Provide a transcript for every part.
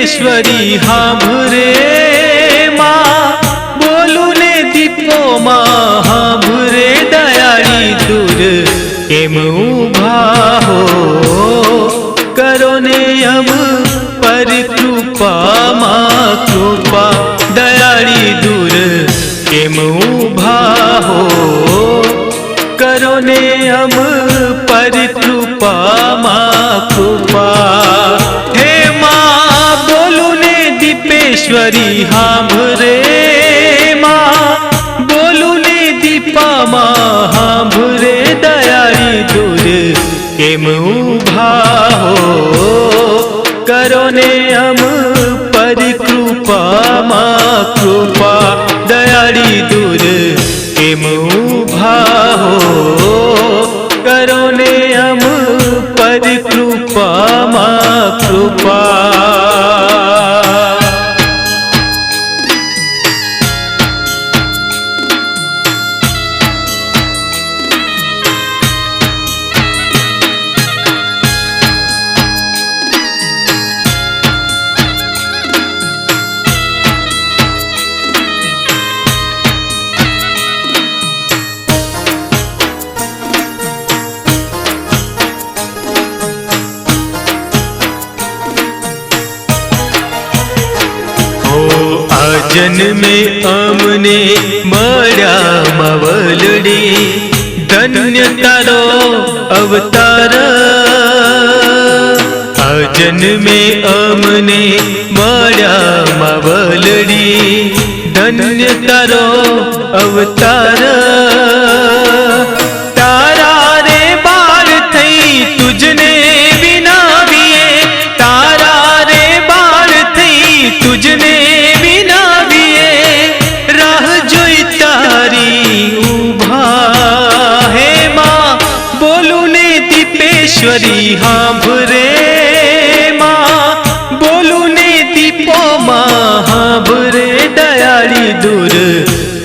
दीपेश्वरी हांभरे माँ बोलू ने दीपो माँ हांभरे दयाળી दूर केम ऊभा हो करो ने हम पर कृपा माँ कृपा दयाળી दूर केम ऊभा हो करो ने हम पर कृपा माँ कृपा हे माँ बोलू ने दीपेश्वरी हांभरे माँ बोलू ने दीपा माँ हांभरे दयाળી दूर केम ऊभा हो करो ने हम पर कृपा माँ कृपा दयाળી दूर केम ऊभा हो करो ने हम पर कृपा माँ कृपा। जन्मे अमने मळ्या मावलडी धन्य तारो अवतार आ जन्मे अमने मळ्या मावलडी धन्य तारो अवतार तारा रे बाळ थई तुझने विनावीए तारा रे बाळ थई तुझने दीपेश्वरी हांभरे माँ बोलू ने दीपो माँ हांभरे दयाળી दूर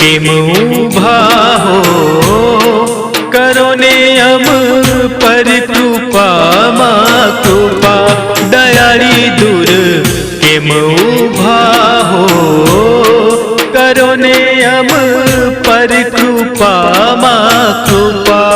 केम ऊभा हो करो ने हम पर कृपा माँ कृपा दयाળી दूर केम ऊभा हो करो ने हम पर कृपा माँ कृपा।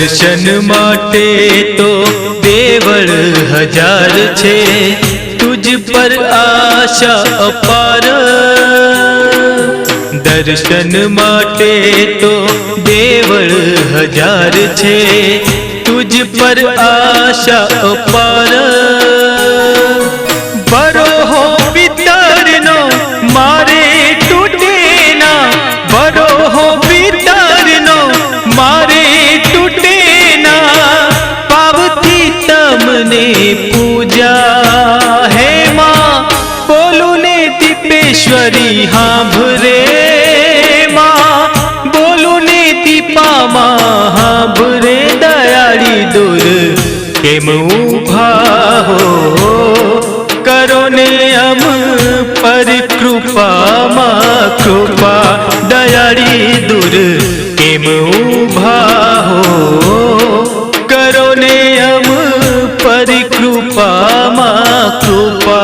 दर्शन माटे तो देवल हजार छे तुझ पर आशा अपार दर्शन माटे तो देवल हजार छे तुझ पर आशा अपार बरो हो पितर नो मारे टूटे ना बरो हो पितर नो मारे तमने पूजा है माँ बोलू ने दीपेश्वरी हांभरे माँ बोलू ने दीपा माँ हांभरे दयाળી दूर केम ऊभा हो करो ने हम पर कृपा माँ कृपा दयाળી दूर केम ऊभा हो करो ने हम पर कृपा माँ कृपा।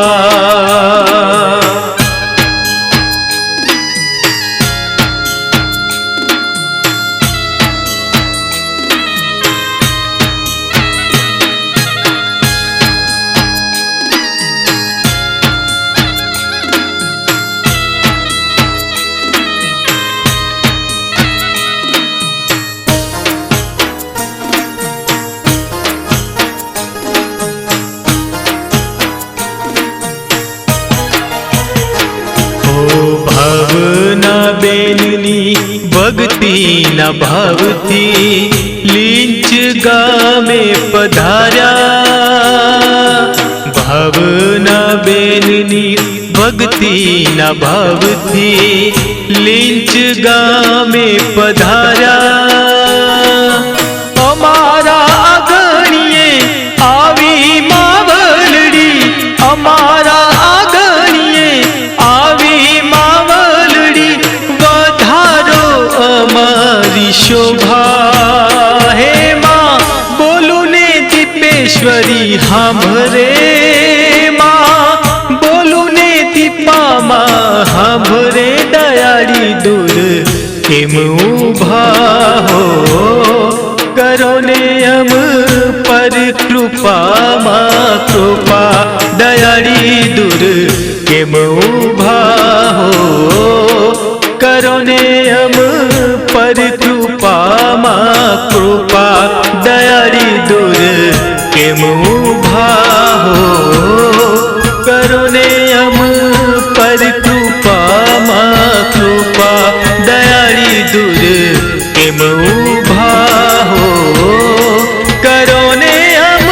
भावना बेननी भक्ति न भावथी लींच गामे पधार्या ભાવના બેનની ભક્તિના ભાવથી લીંચ ગામે પધાર્યા અમારા આંગણીએ આવી માવલડી અમારા આંગણીએ આવી માવલડી વધારો અમારી શોભા હે માં બોલું ને દીપેશ્વરી હાંભરે માં બોલું ને દીપામાં હાંભરે દયાળી દૂર કેમ ઊભા હો કરો ને અમ પર કૃપામાં કૃપા દયાળી દૂર કેમ ઊભા હો કરો ને અમ પર કૃપામાં કૃપા દયાળી દૂર કેમ ઊભા હો કરો ને અમ પર કૃપામાં કૃપા દયાળી દૂર કેમ ઊભા હો કરો ને અમ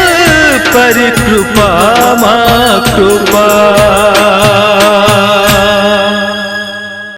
પર કૃપામાં કૃપા